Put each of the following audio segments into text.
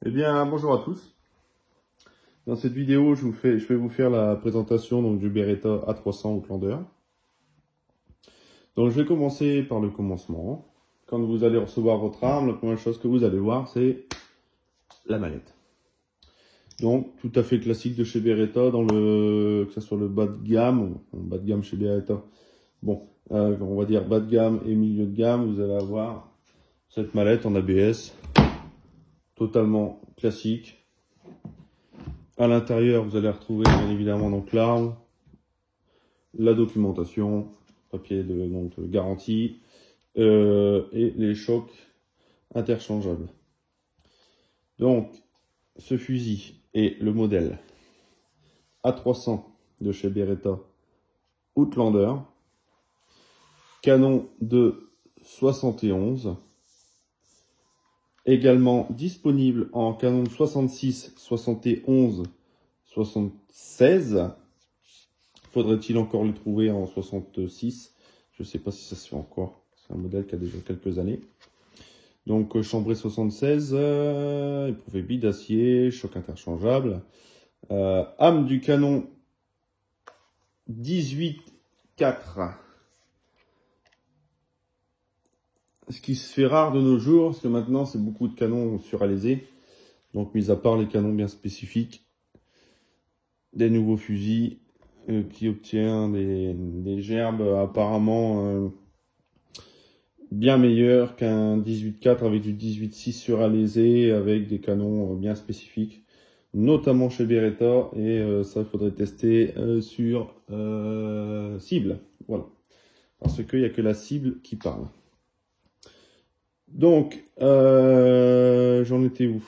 Eh bien, bonjour à tous. Dans cette vidéo, je vais vous faire la présentation donc, du Beretta A300 Outlander. Donc, je vais commencer par le commencement. Quand vous allez recevoir votre arme, la première chose que vous allez voir, c'est la mallette. Donc, tout à fait classique de chez Beretta, que ce soit le bas de gamme, bas de gamme chez Beretta. Bon, on va dire bas de gamme et milieu de gamme, vous allez avoir cette mallette en ABS, totalement classique. À l'intérieur, vous allez retrouver bien évidemment donc l'arme, la documentation, papier de garantie et les chocs interchangeables. Donc, ce fusil est le modèle A300 de chez Beretta Outlander, canon de 71, également disponible en canon de 66, 71, 76. Faudrait-il encore le trouver en 66? Je ne sais pas si ça se fait encore. C'est un modèle qui a déjà quelques années. Donc chambré 76, éprouvé bille d'acier, choc interchangeable. Âme du canon 18-4. Ce qui se fait rare de nos jours, parce que maintenant c'est beaucoup de canons suralésés. Donc mis à part les canons bien spécifiques, des nouveaux fusils qui obtient des gerbes apparemment bien meilleures qu'un 18-4 avec du 18-6 suralésé, avec des canons bien spécifiques, notamment chez Beretta, et ça il faudrait tester sur cible, voilà, parce qu'il n'y a que la cible qui parle. Donc, j'en étais où?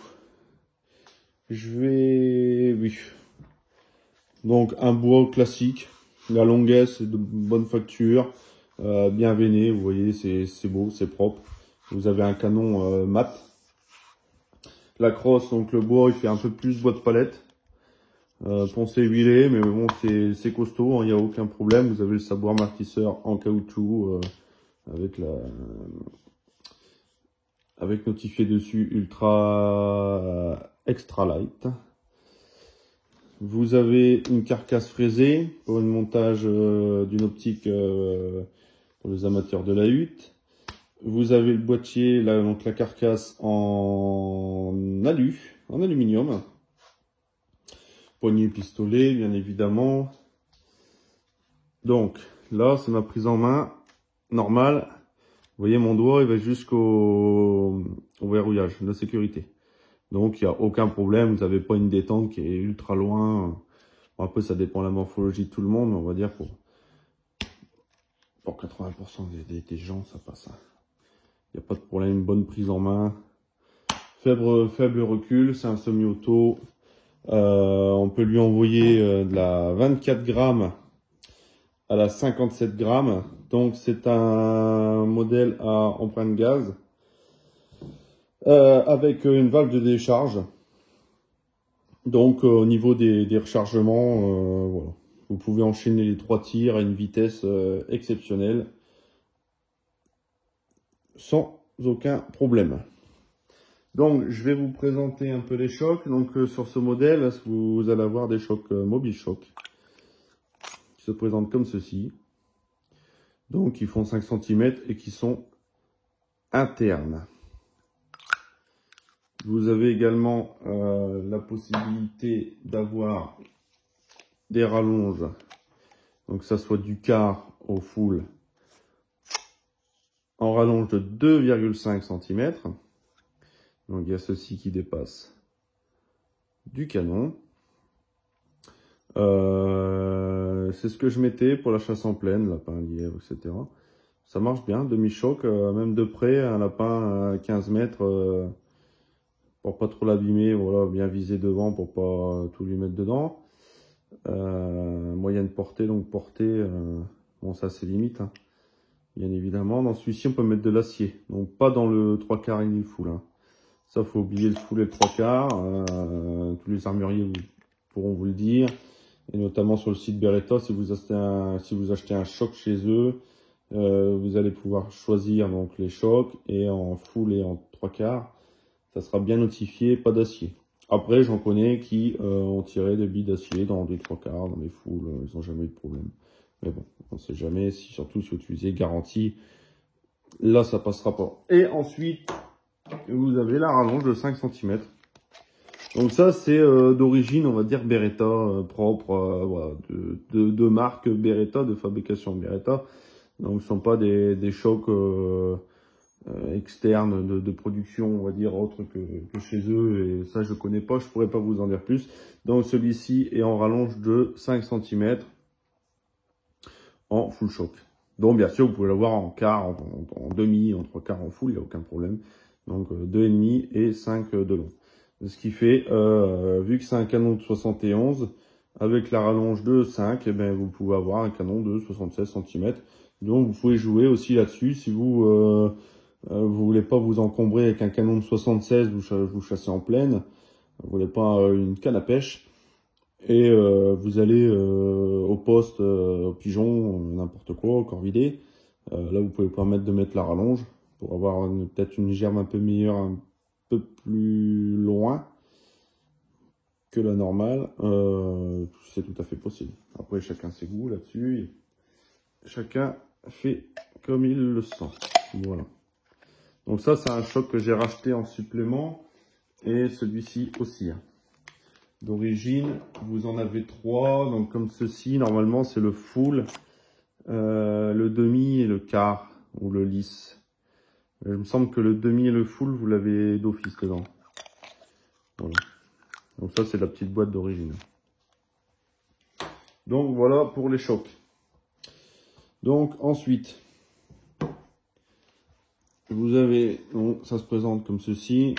Oui. Donc, un bois classique. La longuesse est de bonne facture. Bien veiné, vous voyez, c'est beau, c'est propre. Vous avez un canon mat. La crosse, donc le bois, il fait un peu plus bois de palette. Poncé huilé, mais bon, c'est costaud, il n'y a aucun problème. Vous avez le sabot amortisseur en caoutchouc avec notifié dessus ultra extra light. Vous avez une carcasse fraisée pour le montage d'une optique pour les amateurs de la hutte. Vous avez le boîtier, donc la carcasse en aluminium. Poignée pistolet, bien évidemment. Donc là, c'est ma prise en main normale. Vous voyez, mon doigt, il va jusqu'au verrouillage de sécurité. Donc, il n'y a aucun problème. Vous n'avez pas une détente qui est ultra loin. Bon, après, ça dépend de la morphologie de tout le monde. Mais on va dire pour 80% des gens, ça passe. Il n'y a pas de problème. Une bonne prise en main. Faible recul. C'est un semi-auto. On peut lui envoyer de la 24 grammes à la 57 grammes. Donc, c'est un modèle à empreinte gaz. Avec une valve de décharge. Donc au niveau des rechargements, voilà. Vous pouvez enchaîner les 3 tirs à une vitesse exceptionnelle sans aucun problème. Donc je vais vous présenter un peu les chocs. Donc sur ce modèle, vous allez avoir des chocs Mobile Shock qui se présentent comme ceci. Donc ils font 5 cm et qui sont internes. Vous avez également la possibilité d'avoir des rallonges, donc que ça soit du quart au full, en rallonge de 2,5 cm. Donc il y a ceci qui dépasse du canon. C'est ce que je mettais pour la chasse en plaine, lapin, lièvre, etc. Ça marche bien, demi-choc, même de près, un lapin à 15 mètres. Pour pas trop l'abîmer, voilà, bien viser devant pour pas tout lui mettre dedans. Moyenne portée, donc portée, bon ça c'est limite, hein, bien évidemment. Dans celui-ci on peut mettre de l'acier, donc pas dans le 3/4 et ni le full. Hein. Ça faut oublier le full et le 3/4, tous les armuriers pourront vous le dire. Et notamment sur le site Beretta, si vous achetez un choc chez eux, vous allez pouvoir choisir donc les chocs et en full et en 3/4. ça sera bien notifié, pas d'acier. Après, j'en connais qui ont tiré des billes d'acier dans des 3/4, dans des foules, ils n'ont jamais eu de problème. Mais bon, on ne sait jamais, surtout si vous utilisez garantie, là ça passera pas. Et ensuite, vous avez la rallonge de 5 cm. Donc ça c'est d'origine, on va dire Beretta, propre, voilà, de marque Beretta, de fabrication Beretta. Donc ce ne sont pas des chocs externes de production, on va dire, autre que chez eux. Et ça je connais pas, je pourrais pas vous en dire plus. Donc celui-ci est en rallonge de 5 cm en full choc. Donc bien sûr vous pouvez l'avoir en quart, en demi, en 3/4, en full, il n'y a aucun problème. Donc 2,5 et 5 de long. Ce qui fait, vu que c'est un canon de 71, avec la rallonge de 5, eh ben, vous pouvez avoir un canon de 76 cm. Donc vous pouvez jouer aussi là-dessus. Si vous vous voulez pas vous encombrer avec un canon de 76, vous chassez en plaine, vous voulez pas une canne à pêche, et vous allez au poste, au pigeon, n'importe quoi, au corvidé. Là vous pouvez permettre de mettre la rallonge pour avoir peut-être une germe un peu meilleure, un peu plus loin que la normale. C'est tout à fait possible. Après chacun ses goûts là-dessus, chacun fait comme il le sent. Voilà. Donc ça c'est un choc que j'ai racheté en supplément, et celui-ci aussi. D'origine, vous en avez 3, donc comme ceci, normalement c'est le full, le demi et le quart, ou le lisse. Il me semble que le demi et le full, vous l'avez d'office dedans. Voilà. Donc ça c'est la petite boîte d'origine. Donc voilà pour les chocs. Donc ensuite, vous avez, donc ça se présente comme ceci.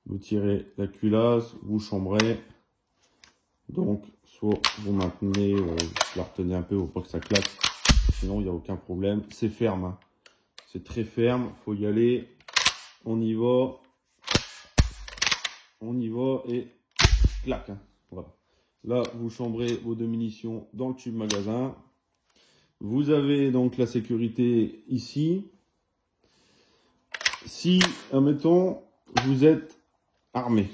Vous tirez la culasse, vous chambrez. Donc, soit vous maintenez, vous la retenez un peu pour pas que ça claque. Sinon, il n'y a aucun problème. C'est ferme. Hein. C'est très ferme. Faut y aller. On y va. On y va et clac. Hein. Voilà. Là, vous chambrez vos 2 munitions dans le tube magasin. Vous avez donc la sécurité ici. Si, admettons, vous êtes armé,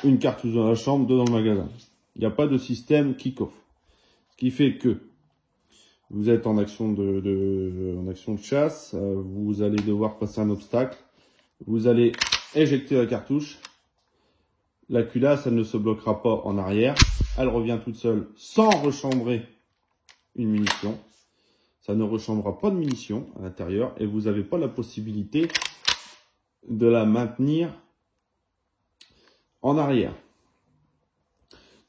une cartouche dans la chambre, 2 dans le magasin. Il n'y a pas de système kick-off. Ce qui fait que vous êtes en action en action de chasse, vous allez devoir passer un obstacle, vous allez éjecter la cartouche, la culasse, elle ne se bloquera pas en arrière, elle revient toute seule sans rechambrer une munition. Ça ne rechambrera pas de munitions à l'intérieur et vous n'avez pas la possibilité de la maintenir en arrière.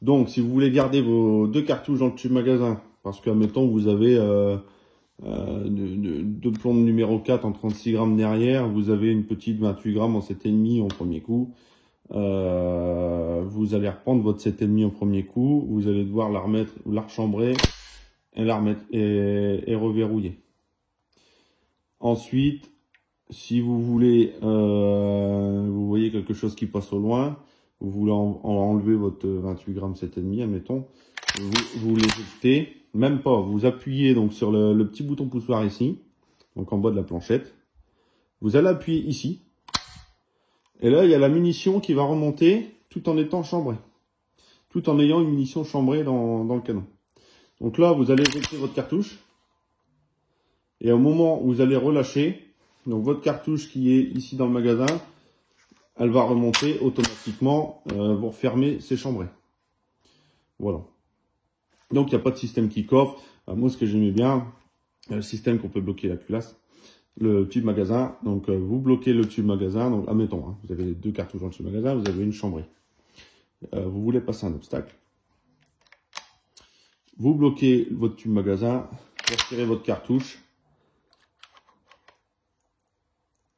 Donc, si vous voulez garder vos 2 cartouches dans le tube magasin, parce que, admettons, vous avez 2 plombs de numéro 4 en 36 grammes derrière, vous avez une petite 28 grammes en 7,5 en premier coup, vous allez reprendre votre 7,5 en premier coup, vous allez devoir la remettre, la rechambrer, et la remettre et reverrouiller. Ensuite, si vous voulez, vous voyez quelque chose qui passe au loin, vous voulez enlever votre 28 grammes 7,5, admettons, vous l'éjectez, même pas, vous appuyez donc sur le petit bouton poussoir ici, donc en bas de la planchette, vous allez appuyer ici, et là il y a la munition qui va remonter tout en étant chambrée, tout en ayant une munition chambrée dans le canon. Donc là vous allez éjecter votre cartouche, et au moment où vous allez relâcher, donc votre cartouche qui est ici dans le magasin, elle va remonter automatiquement, vous refermez, c'est chambré. Voilà. Donc il n'y a pas de système kick-off. Moi ce que j'aimais bien, le système qu'on peut bloquer la culasse, le tube magasin. Donc vous bloquez le tube magasin. Donc admettons, hein, vous avez 2 cartouches dans le tube magasin, vous avez une chambrée. Vous voulez passer un obstacle. Vous bloquez votre tube magasin, vous retirez votre cartouche.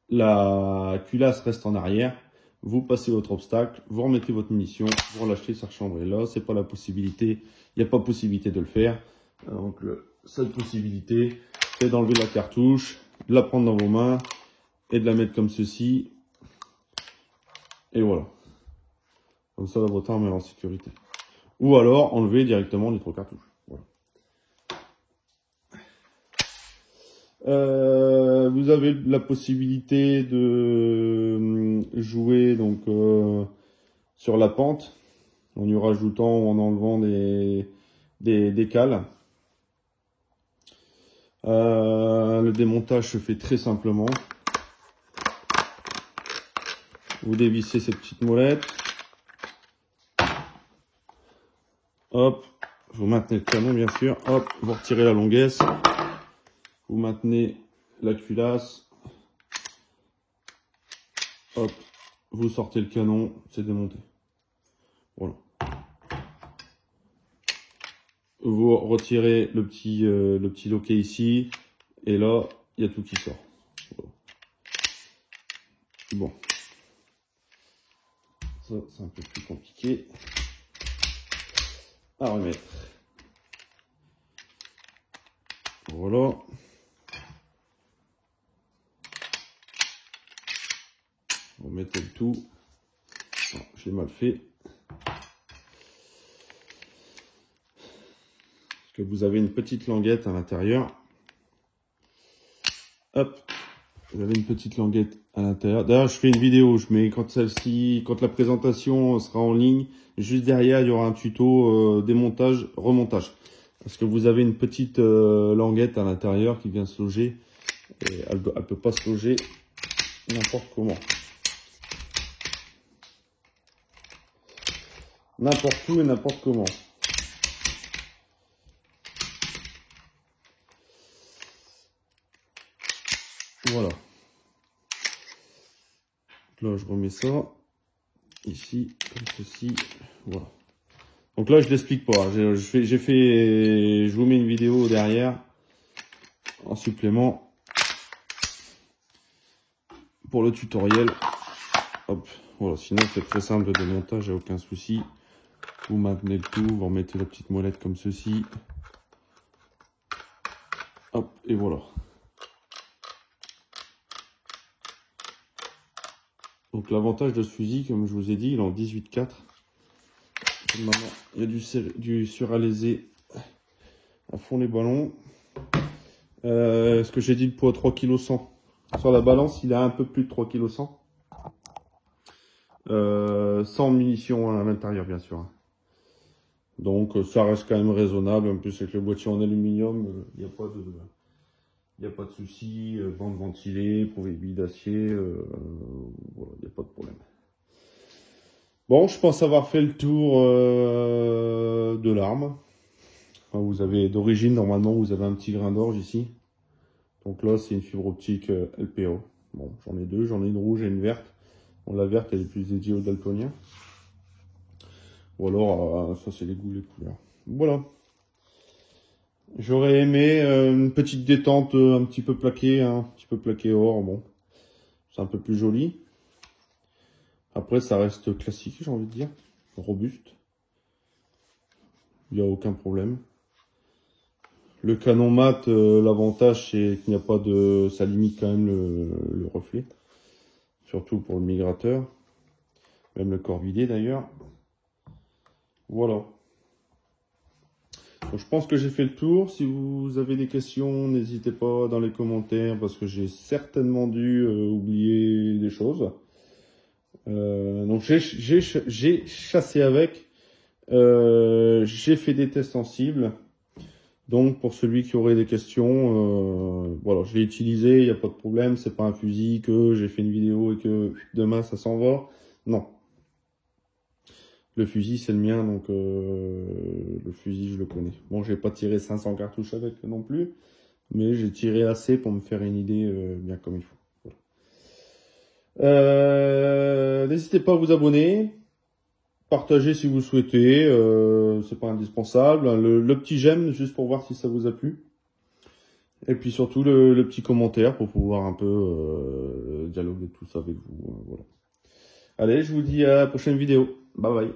La culasse reste en arrière. Vous passez votre obstacle, vous remettez votre munition, vous relâchez, ça rechambre. Et là, c'est pas la possibilité, il n'y a pas possibilité de le faire. Donc, la seule possibilité, c'est d'enlever la cartouche, de la prendre dans vos mains et de la mettre comme ceci. Et voilà. Comme ça, votre arme est en sécurité. Ou alors, enlever directement les 3 cartouches. Voilà. Vous avez la possibilité de jouer donc sur la pente, en y rajoutant ou en enlevant des cales. Le démontage se fait très simplement. Vous dévissez cette petite molette. Hop, vous maintenez le canon bien sûr. Hop, vous retirez la longuesse. Vous maintenez la culasse. Hop, vous sortez le canon, c'est démonté. Voilà. Vous retirez le petit loquet ici. Et là, il y a tout qui sort. Voilà. Bon. Ça, c'est un peu plus compliqué à remettre. Voilà. On met le tout. Non, j'ai mal fait. Parce que vous avez une petite languette à l'intérieur. Hop. Vous avez une petite languette à l'intérieur. D'ailleurs, je fais une vidéo. Je mets quand la présentation sera en ligne, juste derrière, il y aura un tuto démontage, remontage. Parce que vous avez une petite languette à l'intérieur qui vient se loger. Et elle peut pas se loger n'importe comment. N'importe où et n'importe comment. Voilà. Là, je remets ça ici, comme ceci. Voilà. Donc là, je l'explique pas. Je vous mets une vidéo derrière en supplément pour le tutoriel. Hop. Voilà. Sinon, c'est très simple de démontage, il n'y a aucun souci. Vous maintenez le tout, vous remettez la petite molette comme ceci. Hop, et voilà. Donc l'avantage de ce fusil, comme je vous ai dit, il est en 18-4. Maintenant, il y a du suralésé à fond les ballons. Ce que j'ai dit, le poids 3 kg 100. Sur la balance, il a un peu plus de 3 kg 100. Sans munitions à l'intérieur, bien sûr. Donc ça reste quand même raisonnable. En plus, avec le boîtier en aluminium, il n'y a pas de souci. Bande ventilée, proville d'acier, voilà, il n'y a pas de problème. Bon, je pense avoir fait le tour de l'arme. Enfin, vous avez d'origine, normalement, vous avez un petit grain d'orge ici. Donc là, c'est une fibre optique LPO. Bon, j'en ai deux, j'en ai une rouge et une verte. Bon, la verte, elle est plus dédiée aux daltoniens. Ou alors, ça, c'est les goûts, les couleurs. Voilà. J'aurais aimé une petite détente un petit peu plaquée, hein, un petit peu plaqué or. Bon, c'est un peu plus joli. Après, ça reste classique, j'ai envie de dire. Robuste. Il n'y a aucun problème. Le canon mat, l'avantage, c'est qu'il n'y a pas de... Ça limite quand même le reflet. Surtout pour le migrateur. Même le corvidé, d'ailleurs. Voilà. Donc, je pense que j'ai fait le tour. Si vous avez des questions, n'hésitez pas dans les commentaires, parce que j'ai certainement dû oublier des choses. Donc j'ai chassé avec, j'ai fait des tests en cible. Donc pour celui qui aurait des questions, voilà, je l'ai utilisé, il n'y a pas de problème. C'est pas un fusil que j'ai fait une vidéo et que demain ça s'en va. Non. Le fusil c'est le mien, donc le fusil je le connais. Bon, j'ai pas tiré 500 cartouches avec non plus, mais j'ai tiré assez pour me faire une idée bien comme il faut. Voilà. N'hésitez pas à vous abonner, partagez si vous le souhaitez, c'est pas indispensable. Le petit j'aime juste pour voir si ça vous a plu. Et puis surtout le petit commentaire pour pouvoir un peu dialoguer tout ça avec vous. Voilà. Allez, je vous dis à la prochaine vidéo. Bye bye.